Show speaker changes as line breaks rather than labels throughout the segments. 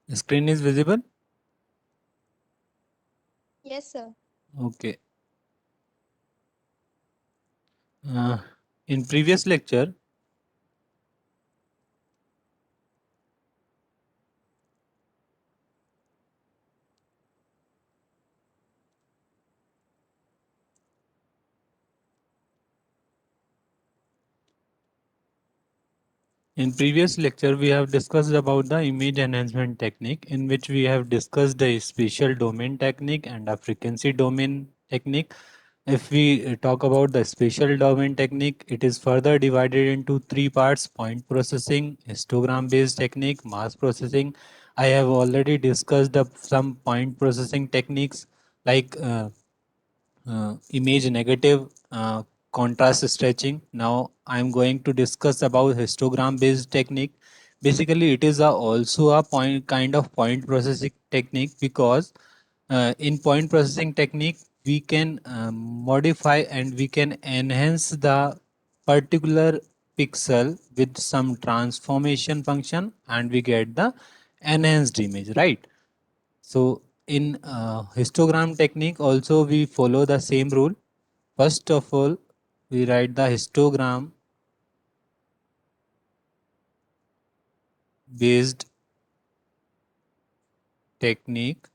Screen is visible?
Yes, sir.
Okay. Uh, in previous lecture, we have discussed about the image enhancement technique, in which we have discussed the spatial domain technique and the frequency domain technique. If we talk about the spatial domain technique, it is further divided into three parts: point processing, histogram based technique, mass processing. I have already discussed some point processing techniques like image negative, contrast stretching. Now I'm going to discuss about histogram based technique. Basically, it is also a point kind of point processing technique, because in point processing technique we can modify and we can enhance the particular pixel with some transformation function, and we get the enhanced image, right? So in histogram technique also we follow the same rule. First of all, we write the histogram based technique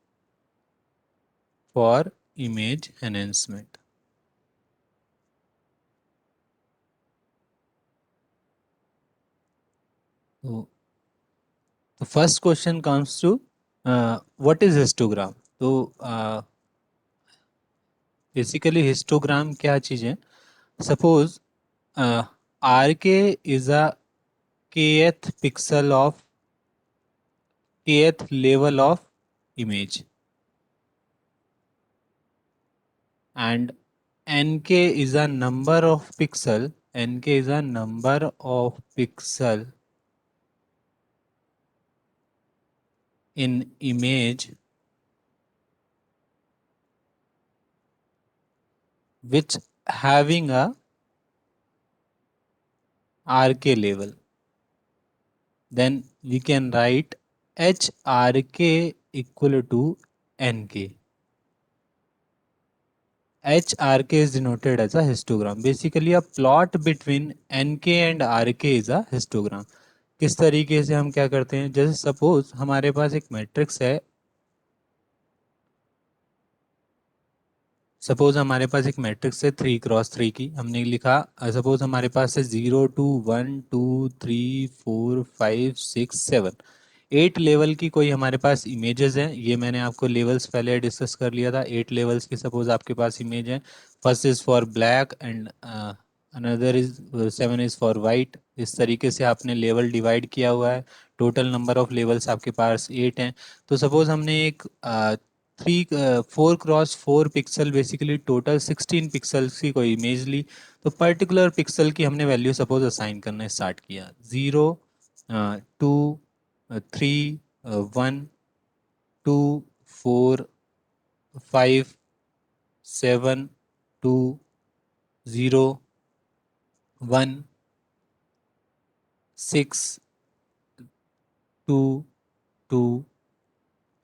for image enhancement. So the first question comes to what is histogram? So basically histogram क्या चीज है? Suppose RK is a kth pixel of kth level of image, and nk is a number of pixel. Nk is a number of pixel in image which having a RK level. Then we can write HRK equal to NK. HRK is denoted as a histogram. Basically, a plot between NK and RK is a histogram. किस तरीके से हम क्या करते हैं? जैसे suppose हमारे पास एक मैट्रिक्स है, सपोज हमारे पास एक मैट्रिक्स है 3x3 की, हमने लिखा सपोज हमारे पास है 0 2 1 2 3 4 5 6 7, 8 लेवल की कोई हमारे पास इमेजेस हैं। ये मैंने आपको लेवल्स पहले डिस्कस कर लिया था। 8 लेवल्स की सपोज आपके पास इमेज है। First is for black and another is 7 is for white. इस तरीके से आपने लेवल डिवाइड किया हुआ है। टोटल नंबर ऑफ लेवल्स आपके पास 8 हैं। तो सपोज हमने एक 4x4 pixel, basically total 16 pixels की कोई इमेज ली। तो पर्टिकुलर पिक्सल की हमने वैल्यू सपोज असाइन करना स्टार्ट किया, 0 2 3 1 2 0 1 6 2 2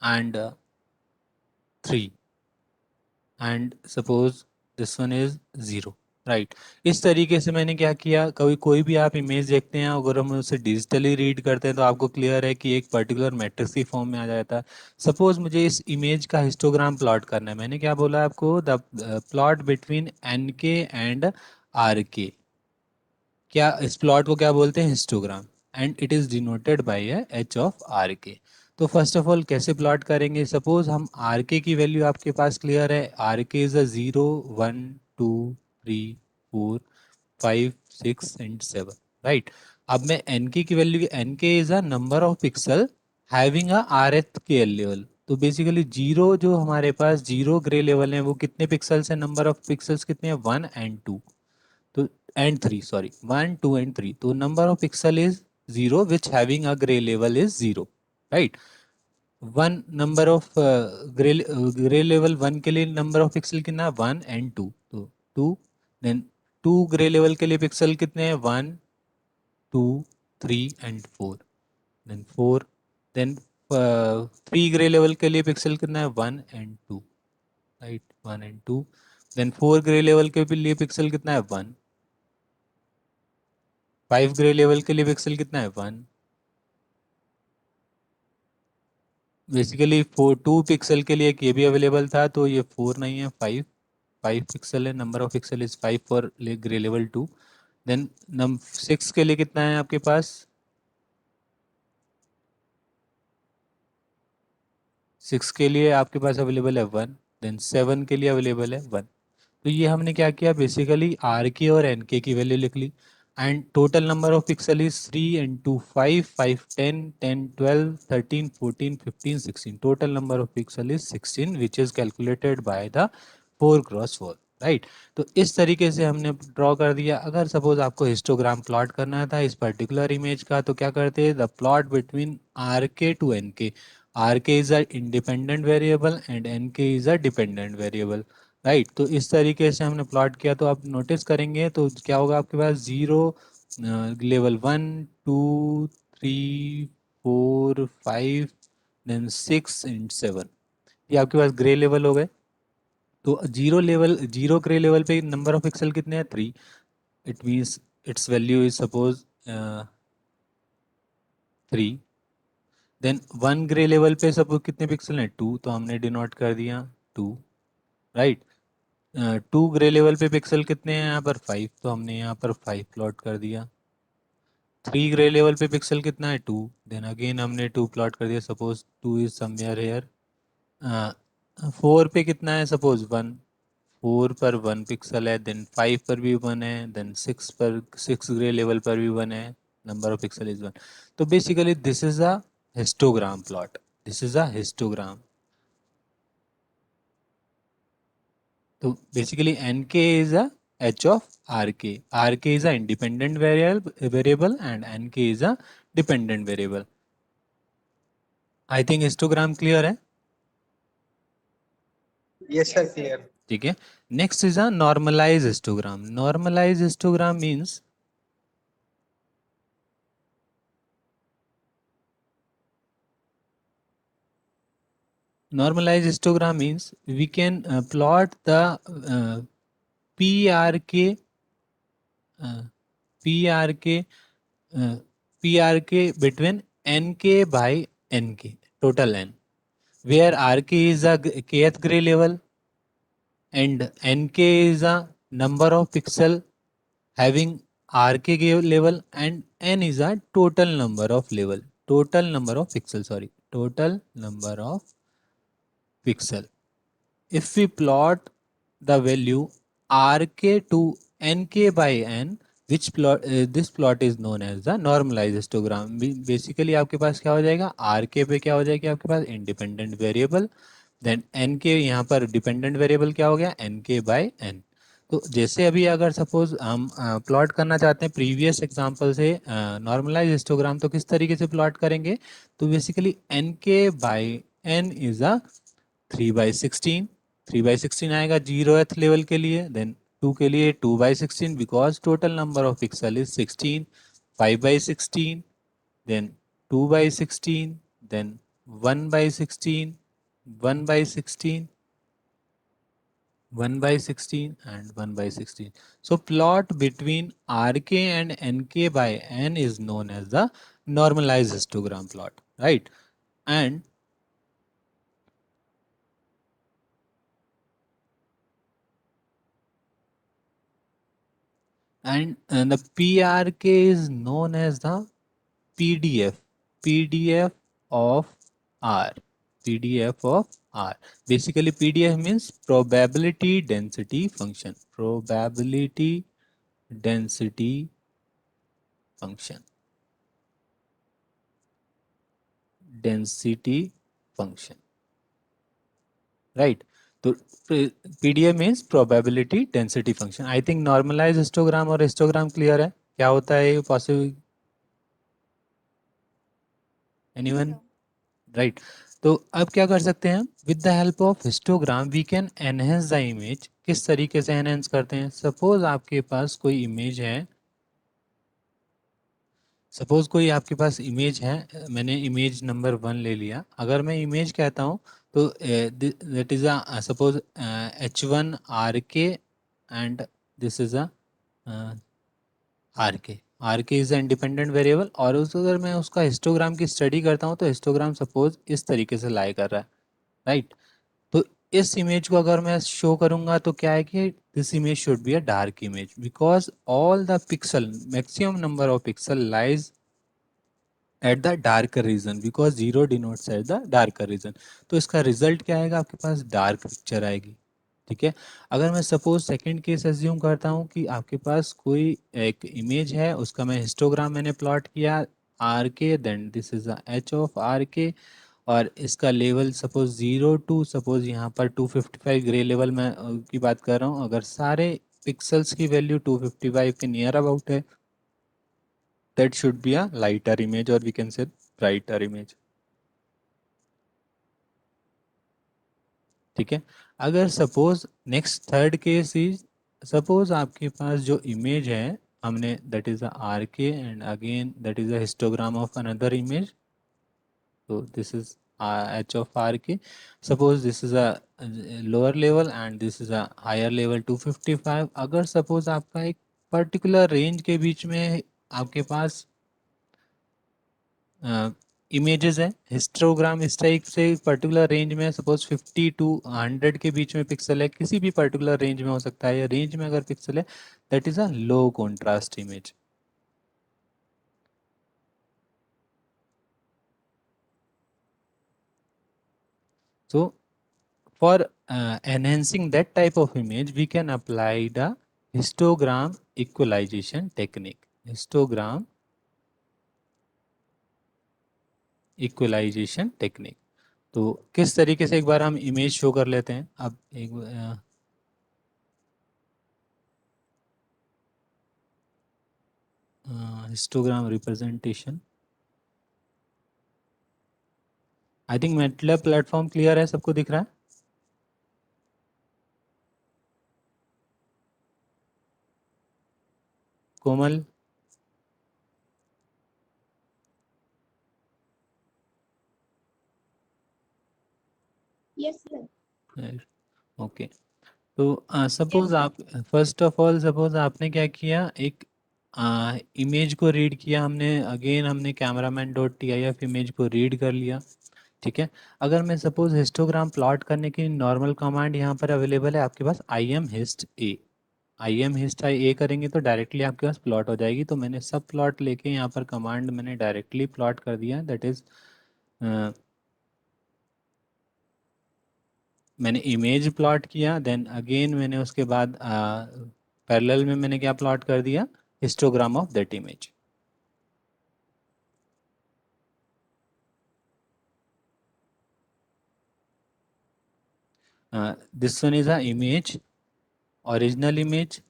and 3, and suppose this one is 0, right. इस तरीके से मैंने क्या किया, कभी कोई भी आप इमेज देखते हैं, अगर हम उसे डिजिटली रीड करते हैं तो आपको क्लियर है कि एक पर्टिकुलर मैट्रिक्स की फॉर्म में आ जाता है। सपोज मुझे इस इमेज का हिस्टोग्राम प्लॉट करना है। मैंने क्या बोला आपको? The plot between N K and R K. क्या इस प्लॉट को क्या बोलते हैं? Histogram. And it is denoted by H of R K. तो फर्स्ट ऑफ ऑल कैसे प्लॉट करेंगे? सपोज हम आर के की वैल्यू आपके पास क्लियर है, R K is a 0 1 2 3 4 5 6 and 7, right. अब मैं एन के की value, N K is a number of pixel having a R th K level. तो बेसिकली जीरो जो हमारे पास जीरो ग्रे लेवल है वो कितने पिक्सल्स है? नंबर ऑफ पिक्सल्स कितने हैं? 1 and 2। तो एंड 3, सॉरी, 1 2 and 3। तो number of pixel is 0 which having a grey level is 0, right. One number of grey grey level one के लिए नंबर ऑफ पिक्सल कितना? 1 and 2। तो 2, देन 2 ग्रे लेवल के लिए पिक्सल कितने हैं? 1 2 3 and 4, then 4, then three grey level के लिए पिक्सल कितना है 1 and 2, right 1 and 2। Then 4 grey level के लिए पिक्सल कितना है 1। 5 ग्रे लेवल के लिए पिक्सल कितना है 1। बेसिकली 2 पिक्सल के लिए एक ये भी अवेलेबल था, तो ये 4 नहीं है 5। 5 पिक्सल है, number of pixel is 5 for grey level 2। Then num 6 के लिए कितना है आपके पास, 6 के लिए आपके पास अवेलेबल है 1। देन 7 के लिए अवेलेबल है 1। तो ये हमने क्या किया, बेसिकली आर के और एन के की वैल्यू लिख ली। And total number of pixel is 3 and 2 5 5 10 10 12 13 14 15 16। Total number of pixel is 16 which is calculated by the 4x4, right. तो इस तरीके से हमने ड्रॉ कर दिया। अगर सपोज आपको हिस्टोग्राम प्लॉट करना था इस पर्टिकुलर इमेज का, तो क्या करते हैं, the plot between R K to N K. R K is a independent variable and N K is a dependent variable, right. तो इस तरीके से हमने प्लॉट किया, तो आप नोटिस करेंगे तो क्या होगा आपके पास, 0 लेवल 1 2 3 4 5 देन 6 and 7, ये आपके पास ग्रे लेवल हो गए। तो जीरो ग्रे लेवल पे नंबर ऑफ पिक्सल कितने हैं 3। It means its value is suppose 3। Then 1 grey level पे सपोज कितने पिक्सल हैं 2, तो हमने डिनोट कर दिया 2, राइट। 2 ग्रे लेवल पे पिक्सल कितने हैं यहाँ पर 5, तो हमने यहाँ पर 5 प्लॉट कर दिया। 3 ग्रे लेवल पे पिक्सल कितना है 2, देन अगेन हमने 2 प्लॉट कर दिया, सपोज 2 इज समवेयर हेयर। 4 पे कितना है सपोज 1, 4 पर 1 पिक्सल है। देन 5 पर भी 1 है। देन 6 पर 6 ग्रे लेवल पर भी 1 है। Number of pixel is 1। तो basically this is a histogram plot, this is a histogram. तो basically nk is a h of rk. Rk is a independent variable and nk is a dependent variable. I think histogram clear है,
Yes, sir, clear.
ठीक है। Next is a normalized histogram. Normalized histogram means we can plot the PRK PRK PRK between nk by nk, total n, where rk is a kth gray level and nk is a number of pixel having rk level and n is a total number of level, total number of pixel, sorry, total number of pixel. If we plot the value rk to nk by n, which plot this plot is known as the normalized histogram. Basically आपके पास क्या हो जाएगा, rk पे क्या हो जाएगी आपके पास independent variable, then N के यहाँ पर डिपेंडेंट वेरिएबल क्या हो गया एन के बाय एन। तो जैसे अभी अगर सपोज हम प्लॉट करना चाहते हैं प्रीवियस एग्जांपल से नॉर्मलाइज हिस्टोग्राम, तो किस तरीके से प्लॉट करेंगे, तो बेसिकली एन के बाय एन इज अ 3/16। 3/16 आएगा 0th लेवल के लिए। देन 2 के लिए 2/16 because total number of pixel is 16। 5/16, then 2/16, then 1/16, 1/16, 1/16 and 1/16. So plot between rk and nk by n is known as the normalized histogram plot, right? And the PRK is known as the PDF, PDF of R, PDF of R. Basically, PDF means probability density function, probability density function, density function, right? तो PDF means probability density function. I think normalized histogram और histogram clear है, क्या होता है ये possible, anyone? Right. तो अब क्या कर सकते हैं, with the help of histogram we can enhance the image. किस तरीके से एनहेंस करते हैं, सपोज आपके पास कोई इमेज है, सपोज कोई आपके पास इमेज है, मैंने इमेज नंबर 1 ले लिया। अगर मैं इमेज कहता हूँ तो that is a suppose H1 RK and this is a R K is a independent variable. और उस अगर मैं उसका हिस्टोग्राम की स्टडी करता हूँ तो हिस्टोग्राम सपोज इस तरीके से लाई कर रहा है, राइट। तो इस इमेज को अगर मैं शो करूंगा तो क्या है कि this image should be a dark image because all the pixel maximum number of pixel lies at the darker region because zero denotes at the darker region. तो इसका रिजल्ट क्या आएगा, आपके पास डार्क पिक्चर आएगी, ठीक है। अगर मैं सपोज सेकंड केस एज्यूम करता हूँ कि आपके पास कोई एक इमेज है, उसका मैं हिस्टोग्राम मैंने प्लॉट किया R K, then this is H of RK, और इसका लेवल सपोज 0 to सपोज यहाँ पर 255 ग्रे लेवल में की बात कर रहा हूँ। अगर सारे पिक्सल्स की वैल्यू 255 के नियर अबाउट है, that should be a lighter image or we can say brighter image, ठीक है। अगर suppose next third case is suppose आपके पास जो इमेज है हमने that is R K and again that is a histogram of another image, तो this is H of RK। suppose this is a lower level and this is a higher level 255। अगर suppose आपका एक particular range के बीच में आपके पास images है, histogram इस टाइप से पर्टिकुलर रेंज में सपोज 50 to 100 के बीच में पिक्सल है, किसी भी पर्टिकुलर रेंज में हो सकता है, या रेंज में अगर पिक्सल है that is a low contrast image. So for enhancing that type of image we can apply the histogram equalization technique, histogram equalization technique। तो किस तरीके से एक बार हम इमेज शो कर लेते हैं। अब एक histogram representation, I think MATLAB platform clear है, सबको दिख रहा है। Komal,
Yes, sir.
ओके। तो
Yes,
सपोज
sir.
आप फर्स्ट ऑफ ऑल सपोज आपने क्या किया, एक इमेज को रीड किया हमने, अगेन हमने कैमरामैन डॉट TIF इमेज को रीड कर लिया, ठीक है। अगर मैं सपोज हिस्टोग्राम प्लॉट करने की नॉर्मल कमांड यहाँ पर अवेलेबल है आपके पास, IM hist A करेंगे तो डायरेक्टली आपके पास प्लॉट हो जाएगी। तो मैंने सब प्लॉट लेके यहाँ पर कमांड मैंने डायरेक्टली प्लॉट कर दिया, दैट इज मैंने इमेज प्लॉट किया, देन अगेन मैंने उसके बाद पैरेलल में मैंने क्या प्लॉट कर दिया, histogram of that image. This one is a image, original image,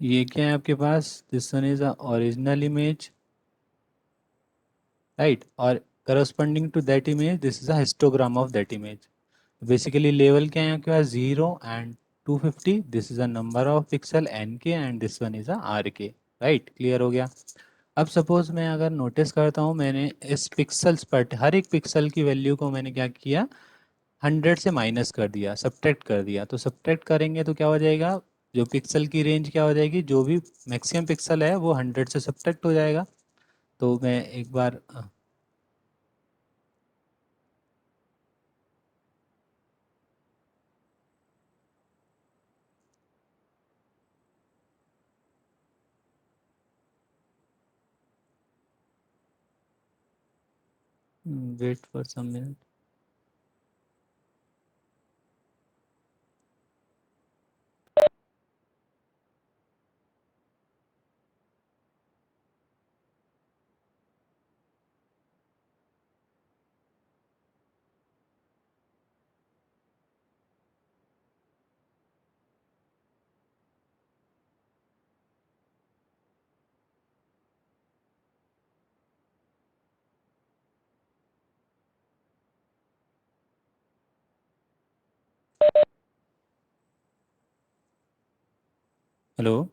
ये क्या है आपके पास, this one is a original image, right. और corresponding to that image this is a histogram of that image. Basically level क्या है आपके पास, 0 and 250, this is a number of pixel NK and this one is a RK, right. Clear हो गया। अब suppose मैं अगर नोटिस करता हूँ मैंने इस पिक्सल्स पर हर एक पिक्सल की वैल्यू को मैंने क्या किया, 100 से माइनस कर दिया, सब्ट्रैक्ट कर दिया। तो सब्ट्रैक्ट करेंगे तो क्या हो जाएगा, जो पिक्सल की रेंज क्या हो जाएगी, जो भी मैक्सिमम पिक्सल है वो 100 से सब्ट्रैक्ट हो जाएगा। तो मैं एक बार wait for some minute. Hello,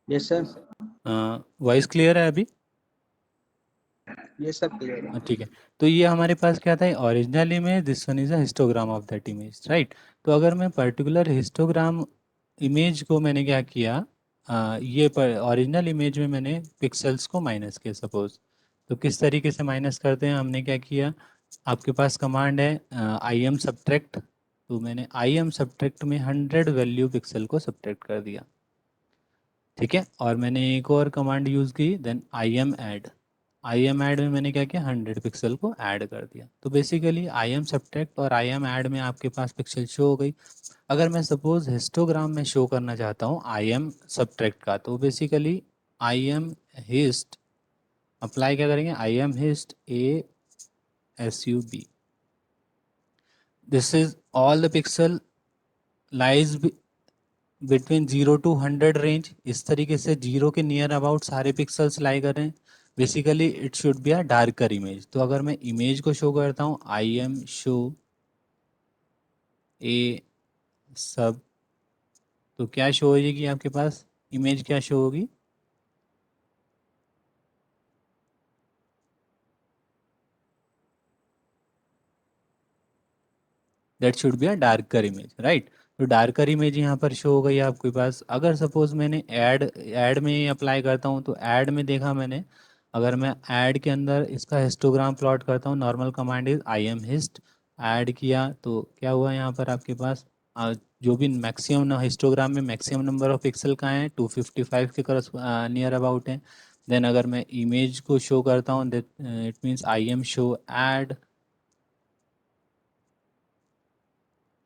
yes sir.
Voice clear है अभी?
ये सब क्लियर है।
ठीक है। तो ये हमारे पास क्या था, original image, this one is a histogram of that image, right. तो अगर मैं पर्टिकुलर हिस्टोग्राम इमेज को मैंने क्या किया, ये ओरिजिनल इमेज में मैंने पिक्सेल्स को माइनस किया सपोज। तो किस तरीके से माइनस करते हैं, हमने क्या किया, आपके पास कमांड है आई एम सब्ट्रैक्ट। तो मैंने आई एम सब्ट्रैक्ट में 100 वैल्यू पिक्सल को सब्ट्रैक्ट कर दिया, ठीक है। और मैंने एक और कमांड यूज़ की, then I M add. I M add में मैंने क्या किया, 100 पिक्सल को ऐड कर दिया। तो बेसिकली आई एम सब्ट्रैक्ट और आई एम ऐड में आपके पास पिक्सल शो हो गई। अगर मैं सपोज हिस्टोग्राम में शो करना चाहता हूँ आई एम सब्ट्रैक्ट का, तो basically I M hist apply क्या करेंगे, I M hist A S U B, this is all the pixel lies between 0 to 100 range. इस तरीके से 0 के नियर अबाउट सारे पिक्सल्स लाई कर रहे हैं। Basically it should be a darker image. तो अगर मैं इमेज को शो करता हूँ आई एम शो ए सब, तो क्या शो होगी आपके पास, इमेज क्या शो होगी, that should be a darker image, right. तो डार्कर इमेज यहाँ पर शो हो गई आपके पास। अगर सपोज मैंने ऐड में अप्लाई करता हूँ, तो ऐड में देखा मैंने, अगर मैं ऐड के अंदर इसका हिस्टोग्राम प्लॉट करता हूँ, normal command is I M hist, add किया तो क्या हुआ यहाँ पर आपके पास, जो भी मैक्सिमम हिस्टोग्राम में मैक्सिमम नंबर ऑफ पिक्सल कहाँ है, 255 के करस नियर अबाउट है। देन अगर मैं इमेज को शो करता हूँ, it means I M show add,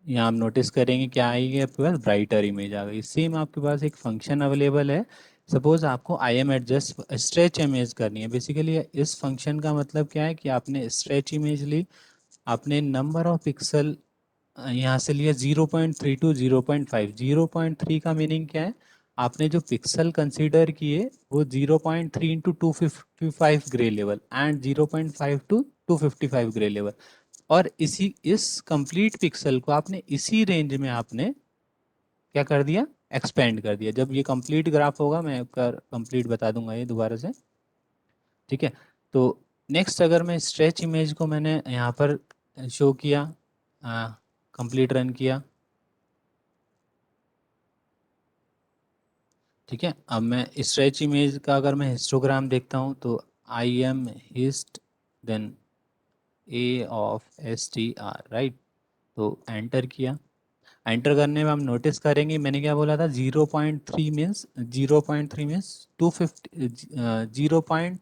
यहाँ आप नोटिस करेंगे क्या आएगी आपके पास, ब्राइटर इमेज आ गई। सेम आपके पास एक फंक्शन अवेलेबल है, सपोज आपको I am adjust stretch image करनी है। बेसिकली इस फंक्शन का मतलब क्या है कि आपने स्ट्रेच इमेज ली, आपने नंबर ऑफ पिक्सल यहाँ से लिया 0.3 to 0.5। 0.3 का मीनिंग क्या है, आपने जो पिक्सल कंसीडर किए वो 0.3 into 255 grey level and 0.5 to 255 grey level. और इस कंप्लीट पिक्सल को आपने इसी रेंज में आपने क्या कर दिया, एक्सपेंड कर दिया। जब ये कंप्लीट ग्राफ होगा मैं आपका कंप्लीट बता दूंगा ये दोबारा से, ठीक है। तो नेक्स्ट अगर मैं स्ट्रेच इमेज को मैंने यहाँ पर शो किया, कंप्लीट रन किया, ठीक है। अब मैं स्ट्रेच इमेज का अगर मैं हिस्टोग्राम देखता हूँ, तो I M hist then A of S T R, right. तो एंटर किया, एंटर करने में हम नोटिस करेंगे मैंने क्या बोला था, 0.3 means 0.3 means 250 zero point,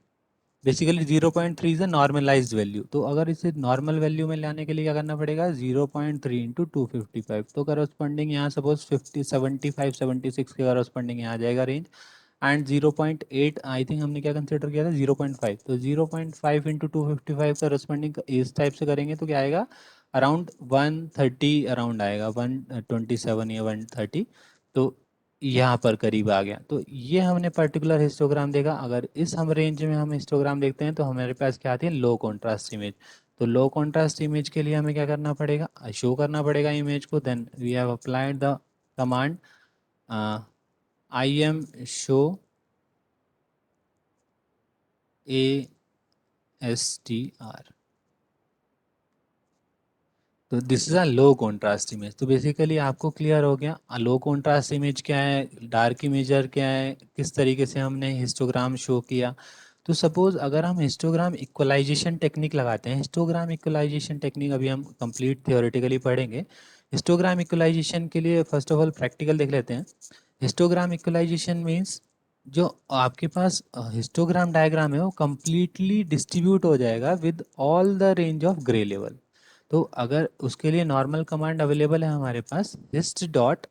basically 0.3 is a normalised value. तो अगर इसे नॉर्मल वैल्यू में लाने के लिए क्या करना पड़ेगा, 0.3 इंटू 255। तो करस्पॉन्डिंग यहाँ सपोज 75 76 के करस्पॉन्डिंग यहाँ आ जाएगा रेंज। एंड 0.8 आई थिंक हमने क्या कंसिडर किया था, 0.5। तो 0.5 इंटू 255 करस्पॉन्डिंग इस टाइप से करेंगे तो क्या आएगा, अराउंड 130 अराउंड आएगा, 127 या 130। तो यहाँ पर करीब आ गया। तो ये हमने पर्टिकुलर हिस्टोग्राम देखा। अगर इस हम रेंज में हम हिस्टोग्राम देखते हैं तो हमारे पास क्या आती है, लो कॉन्ट्रास्ट इमेज। तो लो कॉन्ट्रास्ट इमेज के लिए हमें क्या करना पड़ेगा, शो करना पड़ेगा इमेज को। Then we have applied the command I M show A S T R. तो this is a low contrast image. तो बेसिकली आपको क्लियर हो गया लो कॉन्ट्रास्ट इमेज क्या है, डार्क इमेजर क्या है, किस तरीके से हमने हिस्टोग्राम शो किया। तो सपोज अगर हम हिस्टोग्राम इक्वलाइजेशन टेक्निक लगाते हैं, हिस्टोग्राम इक्वलाइजेशन टेक्निक अभी हम कंप्लीट थियोरेटिकली पढ़ेंगे। हिस्टोग्राम इक्वलाइजेशन के लिए फर्स्ट ऑफ ऑल प्रैक्टिकल देख लेते हैं। हिस्टोग्राम इक्वलाइजेशन मीन्स जो आपके पास हिस्टोग्राम डायग्राम है वो कंप्लीटली डिस्ट्रीब्यूट हो जाएगा with all the range of grey level. तो अगर उसके लिए नॉर्मल कमांड अवेलेबल है हमारे पास, hist dot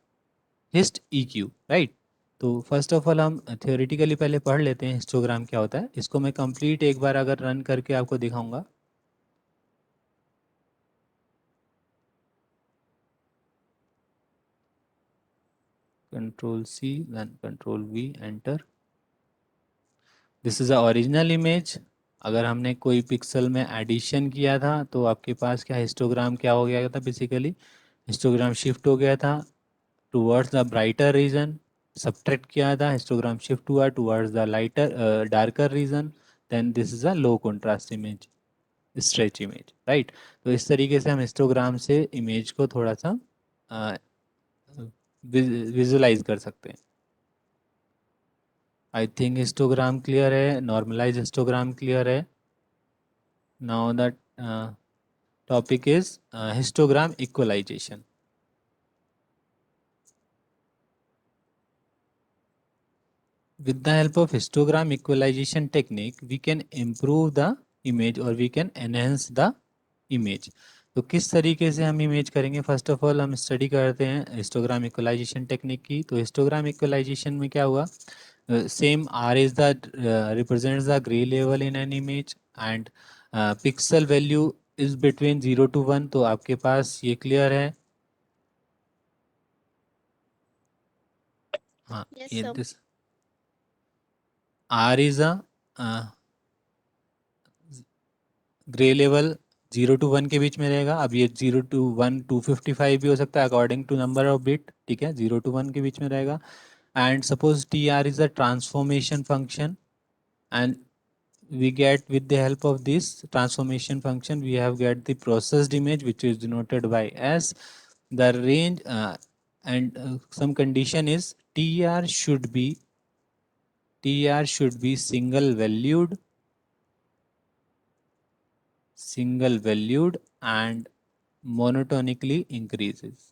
hist E Q, right. तो फर्स्ट ऑफ ऑल हम थियोरेटिकली पहले पढ़ लेते हैं हिस्टोग्राम क्या होता है। इसको मैं कंप्लीट एक बार अगर रन करके आपको दिखाऊंगा, control C then control V enter. This is a original image. अगर हमने कोई पिक्सल में एडिशन किया था तो आपके पास क्या हिस्टोग्राम क्या हो गया था, बेसिकली हिस्टोग्राम शिफ्ट हो गया था towards the brighter region, subtract किया था, histogram shift हुआ towards the lighter darker region, then this is a low contrast image, stretch image, right? तो इस तरीके से हम हिस्टोग्राम से इमेज को थोड़ा सा विजुलाइज कर सकते हैं. आई थिंक हिस्टोग्राम क्लियर है, नॉर्मलाइज हिस्टोग्राम क्लियर है. Now that topic is histogram equalization. With the help of histogram equalization technique, we can improve the image or we can enhance the image. तो किस तरीके से हम image करेंगे? First of all हम study करते हैं हिस्टोग्राम इक्वलाइजेशन टेक्निक की. तो हिस्टोग्राम इक्वलाइजेशन में क्या हुआ? Same R is the represents the grey level in an image and pixel value is between 0 to 1. तो आपके पास ये क्लियर है? हाँ,
Yes,
ये
sir.
This R is a grey level 0 to 1 के बीच में रहेगा. अब ये 0 to 1 255 भी हो सकता है according to number of bit. ठीक है, 0 to 1 के बीच में रहेगा. And suppose T R is a transformation function and we get with the help of this transformation function we have get the processed image which is denoted by S. The range and some condition is TR should be single valued and monotonically increases.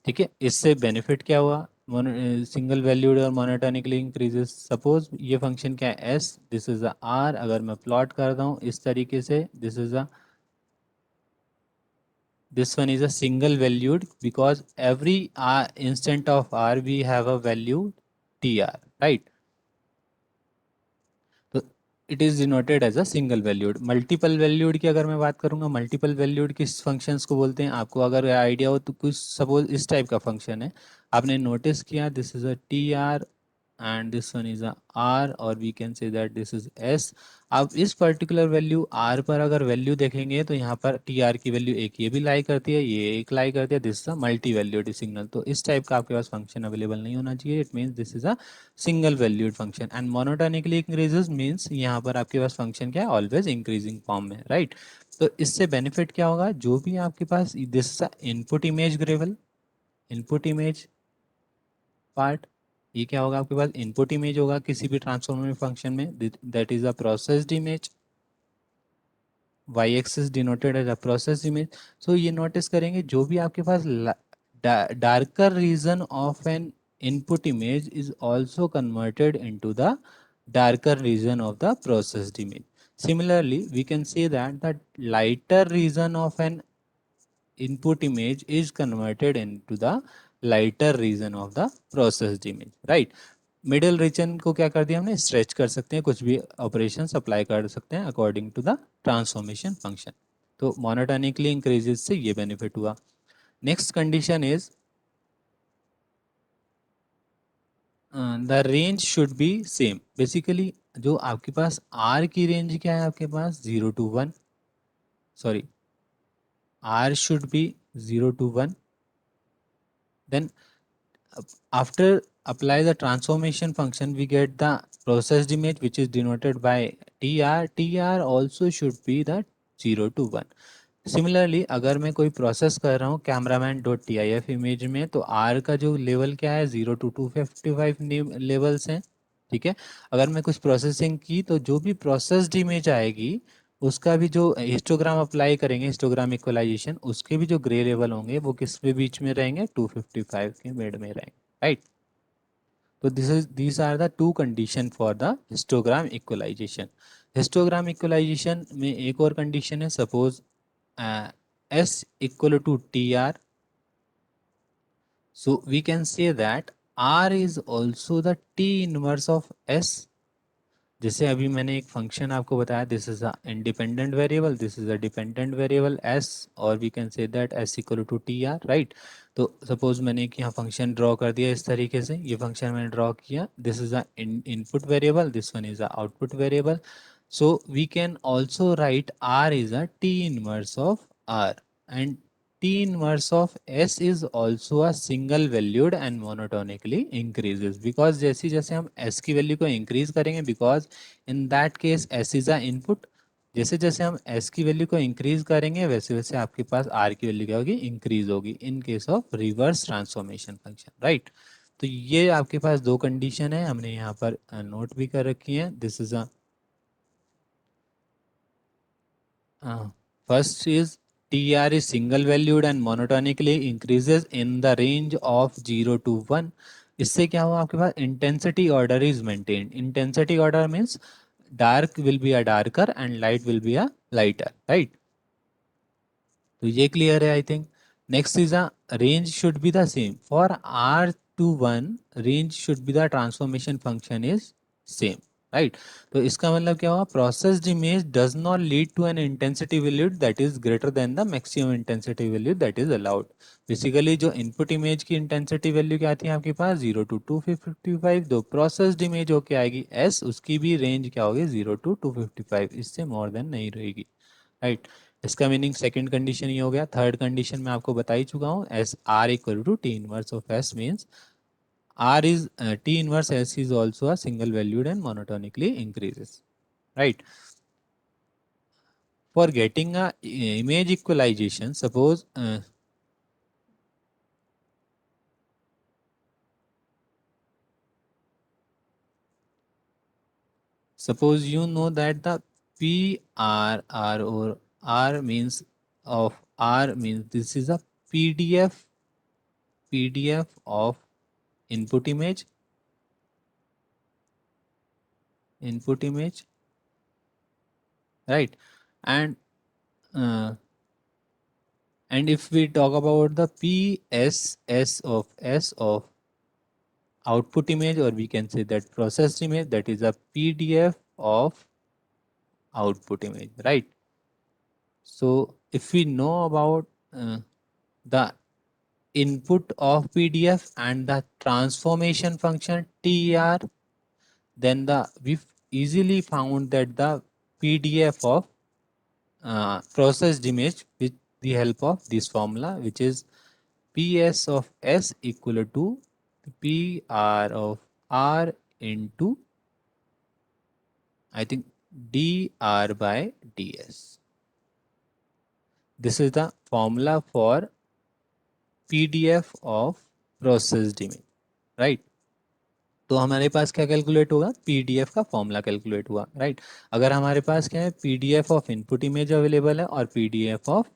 ठीक है, इससे benefit क्या हुआ? Single valued और monotonically increases. Suppose ये function क्या है? S, this is a R. अगर मैं प्लॉट करता हूँ इस तरीके से, this one is a single valued because every instant of r we have a value tr, right? तो it is denoted as a single valued. Multiple valued की अगर मैं बात करूंगा, मल्टीपल वैल्यूड किस फंक्शंस को बोलते हैं? आपको अगर आइडिया हो तो कुछ सपोज इस टाइप का फंक्शन है, आपने नोटिस किया this is a T R and this one is a r or we can say that this is s. अब इस पर्टिकुलर वैल्यू r पर अगर वैल्यू देखेंगे तो यहाँ पर टी आर की वैल्यू एक ये भी लाई करती है, ये एक लाई करती है, this is a multi valued signal. तो इस टाइप का आपके पास फंक्शन अवेलेबल नहीं होना चाहिए. It means this is a single valued function. And monotonically increases means यहाँ पर आपके पास फंक्शन क्या है? ऑलवेज इंक्रीजिंग फॉर्म में, राइट? तो इससे बेनिफिट क्या होगा? जो भी आपके पास this is a input image grey level, input image part, ये क्या होगा? आपके पास इनपुट इमेज होगा किसी भी ट्रांसफॉर्मर फंक्शन में, that is a processed image. Y axis denoted as a process image. So ये नोटिस करेंगे जो भी आपके पास darker region of an input image is also converted into the darker region of the processed image. Similarly, we can say that the lighter region of an input image is converted into the lighter region of the processed image, right? Middle region को क्या कर दिया हमने? Stretch कर सकते हैं, कुछ भी ऑपरेशन अप्लाई कर सकते हैं according to the transformation function. तो मोनोटोनिकली इंक्रीजेस से ये बेनिफिट हुआ. Next condition is the range should be same. Basically जो आपके पास आर की रेंज क्या है? आपके पास 0 to 1, sorry, R should be 0 to 1. Then after apply the transformation function we get the processed image which is denoted by tr. tr also should be the 0 to 1. Similarly अगर मैं कोई process कर रहा हूँ cameraman dot T I F image में, तो are का जो लेवल क्या है? 0 to 255 लेवल्स हैं. ठीक है, अगर मैं कुछ प्रोसेसिंग की तो जो भी प्रोसेस्ड इमेज आएगी उसका भी जो हिस्टोग्राम अप्लाई करेंगे, हिस्टोग्राम इक्वलाइजेशन, उसके भी जो ग्रे लेवल होंगे वो किस में बीच में रहेंगे? 255 के मिड में रहेंगे, राइट? तो these are the two condition for the histogram equalization. Histogram equalisation में एक और कंडीशन है. Suppose S equal to TR, so we can say that R is also the T inverse of S. जैसे अभी मैंने एक function आपको बताया, this is a independent variable, this is a dependent variable S, और we can say that S equal to T R, right? तो suppose मैंने एक यहाँ फंक्शन ड्रॉ कर दिया इस तरीके से, ये फंक्शन मैंने ड्रॉ किया, this is a input variable, this one is a output variable. So we can also write R is a T inverse of R, and T inverse of S is also a single valued and monotonically increases, because जैसे जैसे हम S की value को increase करेंगे, because in that case S is a input, जैसे जैसे हम S की वैल्यू को इंक्रीज करेंगे वैसे वैसे आपके पास R की वैल्यू क्या होगी, इंक्रीज होगी इन case of reverse transformation function, right. तो ये आपके पास दो कंडीशन है, हमने यहाँ पर नोट भी कर रखी है। This is a first is TR is single valued and monotonically increases in the range of 0 to 1. इससे क्या हुआ, आपके पास intensity order is maintained. Intensity order means dark will be a darker and light will be a lighter, right? तो ये clear है I think. Next is a range should be the same for R to 1, range should be the transformation function is same, right. तो इसका मतलब क्या हुआ, processed image does not lead to an intensity value that is greater than the maximum intensity value that is allowed. Basically जो input image की intensity value क्या आती है आपके पास 0 to 255, दो प्रोसेस्ड इमेज होके आएगी S, उसकी भी रेंज क्या होगी 0 to 255, इससे मोर देन नहीं रहेगी, राइट। इसका मीनिंग सेकंड कंडीशन ये हो गया। थर्ड कंडीशन मैं आपको बता ही चुका हूँ, S R equal to T inverse of S means R is T inverse S is also a single valued and monotonically increases, right? For getting a image equalization, suppose you know that the PRR or R means of R means this is a PDF of input image, right? And uh, if we talk about the PSS of S of output image, or we can say that processed image, that is a PDF of output image, right? So if we know about the input of PDF and the transformation function TR, then we've easily found that the PDF of processed image with the help of this formula, which is PS of S equal to PR of R into, I think, dr by ds. This is the formula for PDF of processed image, right? तो हमारे पास क्या calculate होगा, PDF का formula calculate हुआ, right. अगर हमारे पास क्या है, PDF of input image available है और PDF of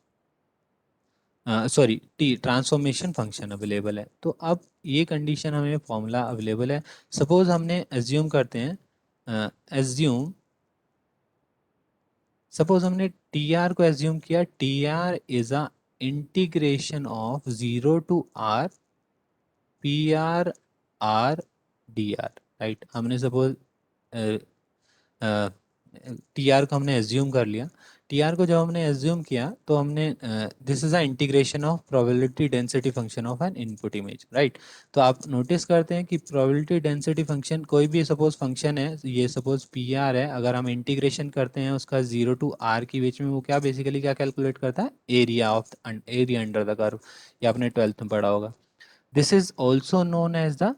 sorry transformation function available है, तो अब ये कंडीशन हमें फॉर्मूला अवेलेबल है। सपोज हमने एज्यूम करते हैं, सपोज हमने TR को एज्यूम किया, TR is a integration of 0 to R PR R DR, right. हमने सपोज TR को हमने एज्यूम कर लिया। TR को जब हमने एज्यूम किया तो हमने this is a integration of probability density function of an input image, right. तो आप नोटिस करते हैं कि प्रोबेबिलिटी डेंसिटी फंक्शन कोई भी सपोज फंक्शन है, ये सपोज PR है, अगर हम इंटीग्रेशन करते हैं उसका 0 to R के बीच में, वो क्या बेसिकली क्या कैलकुलेट करता है, एरिया अंडर द कर्व। ये आपने 12th में पढ़ा होगा। This is also known as the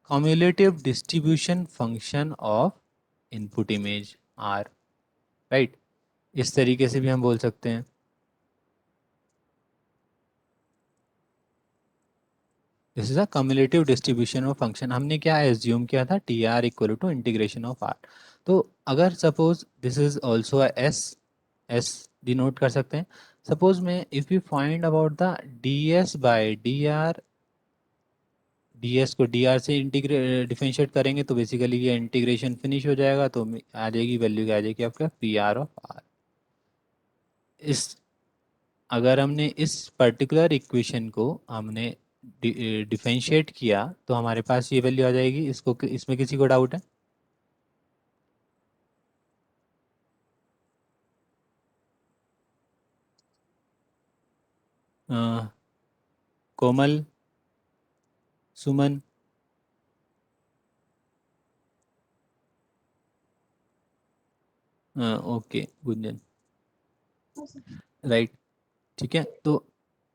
cumulative distribution function of input image R, right. इस तरीके से भी हम बोल सकते हैं। This is a cumulative distribution of function. हमने क्या एज्यूम किया था, TR equal to integration of R। तो अगर suppose this is also a S denote कर सकते हैं। सपोज में if you find about the DS by DR, DS को DR से डिफरेंशिएट करेंगे तो बेसिकली ये इंटीग्रेशन फिनिश हो जाएगा, तो आ जाएगी वैल्यू, क्या आ जाएगी आपका PR ऑफ R। इस अगर हमने इस पर्टिकुलर इक्वेशन को हमने डिफरेंशिएट किया तो हमारे पास ये वैल्यू आ जाएगी। इसको इसमें किसी को डाउट है? Komal, Suman, okay, Gunjan,
No, sir.
Right. ठीक है, तो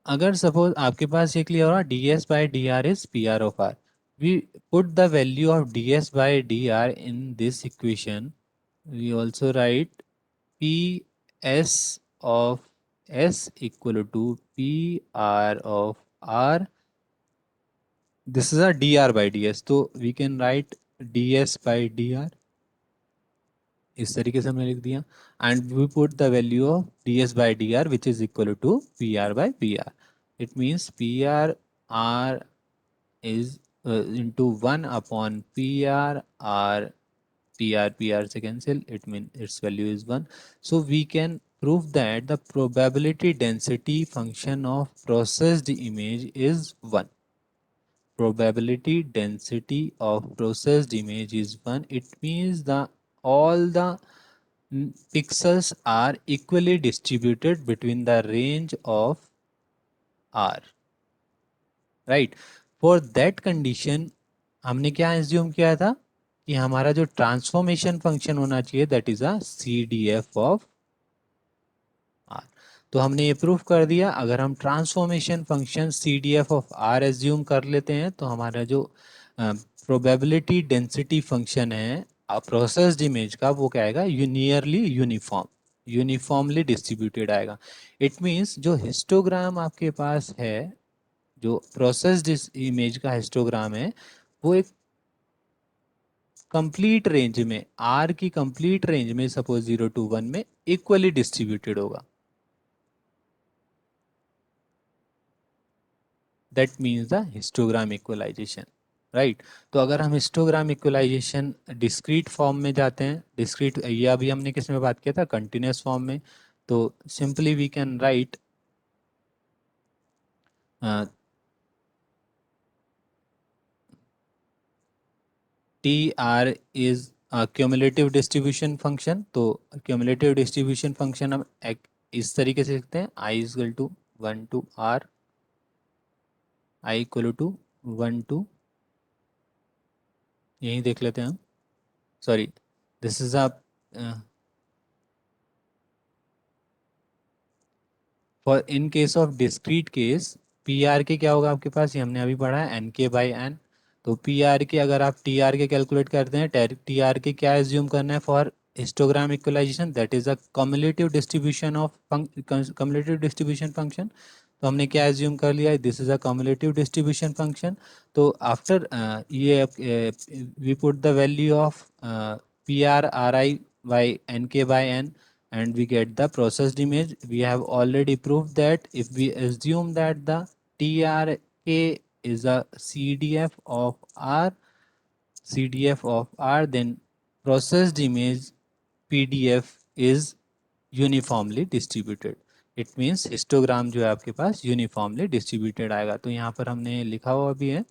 अगर सपोज आपके पास ये क्लियर हो रहा, D S by D R is P R of R, we put the value of D S by D R in this equation, we also write P S of S equal to P R of R, this is a D R by D S, तो we can write D S by D R, इस तरीके से हमने लिख दिया, and we put the value of D S by D R which is equal to P R by P R, it means P R R is into 1 upon PR R, PR से cancel, it means its value is 1. So we can prove that the probability density function of processed image is 1. Probability density of processed image is 1. It means the all the pixels are equally distributed between the range of R. Right, for that condition हमने क्या assume किया था कि हमारा जो transformation function होना चाहिए that is a C D F of R, तो हमने ये प्रूफ कर दिया। अगर हम transformation function C D F of R assume कर लेते हैं तो हमारा जो प्रोबेबिलिटी डेंसिटी फंक्शन है प्रोसेस्ड इमेज का वो क्या आएगा, नियरली यूनिफॉर्मली डिस्ट्रीब्यूटेड आएगा। इट मीन्स जो हिस्टोग्राम आपके पास है, जो प्रोसेस्ड इमेज का हिस्टोग्राम है, वो एक कंप्लीट रेंज में, आर की कंप्लीट रेंज में सपोज 0 to 1 में इक्वली डिस्ट्रीब्यूटेड होगा। That means the histogram equalization, right. तो अगर हम हिस्टोग्राम इक्वलाइजेशन डिस्क्रीट फॉर्म में जाते हैं, डिस्क्रीट ये अभी हमने किस में बात किया था, कंटिन्यूस फॉर्म में, तो simply we can write T R is cumulative distribution function. तो क्यूमुलेटिव डिस्ट्रीब्यूशन फंक्शन हम इस तरीके से लिखते हैं, I equal to 1 to r, I equal to 1 to, यही देख लेते हैं हम, sorry this is a for in case of discrete case P R K क्या होगा आपके पास, ये हमने अभी पढ़ा है एन के बाई एन। तो पी आर के अगर आप टी आर के कैलकुलेट करते हैं, टी आर के क्या एज्यूम करना है for histogram equalization, that is a cumulative distribution of cumulative distribution function. तो हमने क्या एज्यूम कर लिया, this is a cumulative distribution function. तो आफ्टर ये we put the value of P R R I by N K by N and we get the processed image. We have already proved that if we assume that the TRK is a CDF of R, then processed image PDF is uniformly distributed. It means histogram जो है आपके पास uniformly distributed आएगा। तो यहाँ पर हमने लिखा हुआ भी है,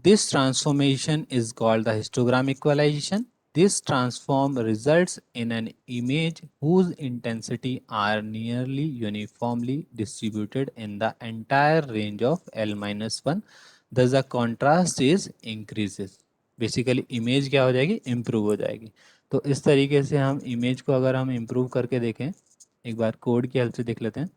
this transformation is called the histogram equalization. This transform results in an image whose intensity are nearly uniformly distributed in the entire range of L-1. Thus the contrast is increases. Basically image क्या हो जाएगी, improve हो जाएगी। तो इस तरीके से हम इमेज को अगर हम इम्प्रूव करके देखें, एक बार कोड की हेल्प से देख लेते हैं।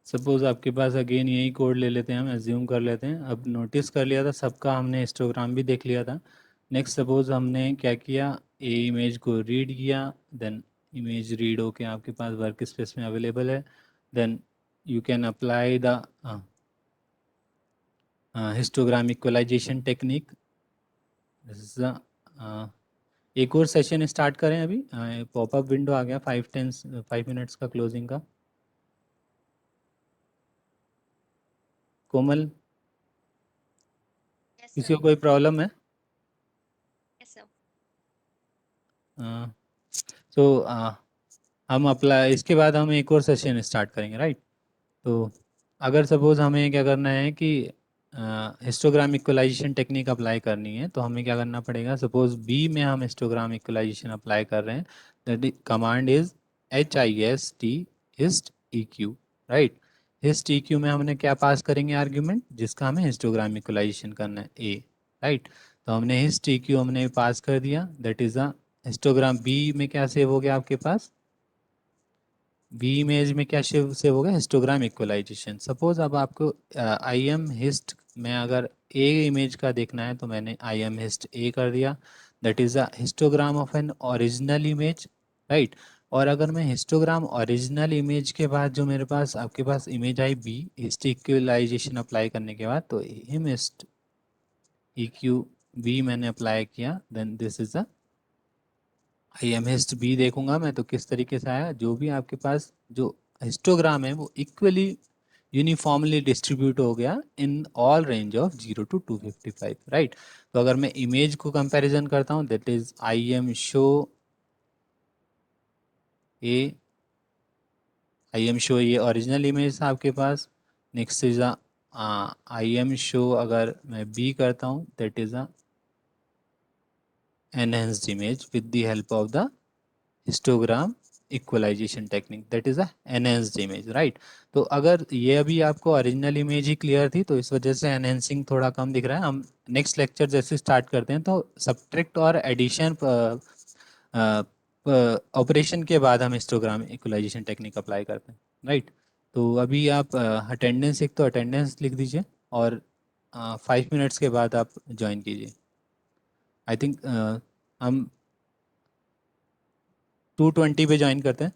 सपोज आपके पास अगेन यही कोड ले लेते हैं, हम एज्यूम कर लेते हैं। अब नोटिस कर लिया था सबका, हमने हिस्टोग्राम भी देख लिया था। नेक्स्ट सपोज हमने क्या किया, ए इमेज को रीड किया, देन इमेज रीड होके आपके पास वर्क स्पेस में अवेलेबल है, then you can apply the histogram equalization technique. एक और सेशन स्टार्ट करें अभी, पॉपअप विंडो आ गया 5 मिनट्स का क्लोजिंग का। कोमल,
Yes,
किसी
sir.
को कोई प्रॉब्लम है?
Yes, sir.
तो हम अप्लाई, इसके बाद हम एक और सेशन स्टार्ट करेंगे, राइट? तो अगर सपोज हमें क्या करना है कि हिस्टोग्राम इक्वलाइजेशन टेक्निक अप्लाई करनी है, तो हमें क्या करना पड़ेगा? सपोज बी में हम हिस्टोग्राम इक्वलाइजेशन अप्लाई कर रहे हैं, that command is HIST hist EQ, right? Hist EQ में हमने क्या पास करेंगे आर्ग्यूमेंट, जिसका हमें हिस्टोग्राम इक्वलाइजेशन करना है, ए, राइट? तो हमने हिस्ट EQ हमने पास कर दिया, that is a histogram. B में क्या सेव हो गया आपके पास? बी इमेज में क्या सेव हो गया? Histogram equalisation. सपोज अब आपको IM हिस्ट में अगर ए इमेज का देखना है, तो मैंने IM हिस्ट ए कर दिया, that is a histogram of an original image, right? और अगर मैं हिस्टोग्राम ओरिजिनल इमेज के बाद जो मेरे पास आपके पास image I B, hist equalization apply करने के बाद, तो हिम हिस्ट EQ बी मैंने अप्लाई किया, then this is a IM hist B. देखूंगा मैं तो किस तरीके से आया, जो भी आपके पास जो हिस्टोग्राम है वो इक्वली यूनिफॉर्मली डिस्ट्रीब्यूट हो गया in all range of 0 to 255, right? तो अगर मैं इमेज को कंपैरिजन करता हूँ, that is IM show A, IM show ये ओरिजिनल इमेज था आपके पास। नेक्स्ट इज IM शो, अगर मैं बी करता हूँ, that is a enhanced image with the help of the histogram equalization technique, that is a enhanced image, right? तो अगर ये अभी आपको ओरिजिनल इमेज ही क्लियर थी, तो इस वजह से एनहेंसिंग थोड़ा कम दिख रहा है। हम नेक्स्ट लेक्चर जैसे स्टार्ट करते हैं, तो सब्ट्रैक्ट और एडिशन ऑपरेशन के बाद हम हिस्टोग्राम इक्वलाइजेशन टेक्निक अप्लाई करते हैं, राइट? तो अभी आप अटेंडेंस, एक तो अटेंडेंस लिख दीजिए, और 5 मिनट्स के बाद आप ज्वाइन कीजिए। आई थिंक हम 2:20 पे ज्वाइन करते हैं।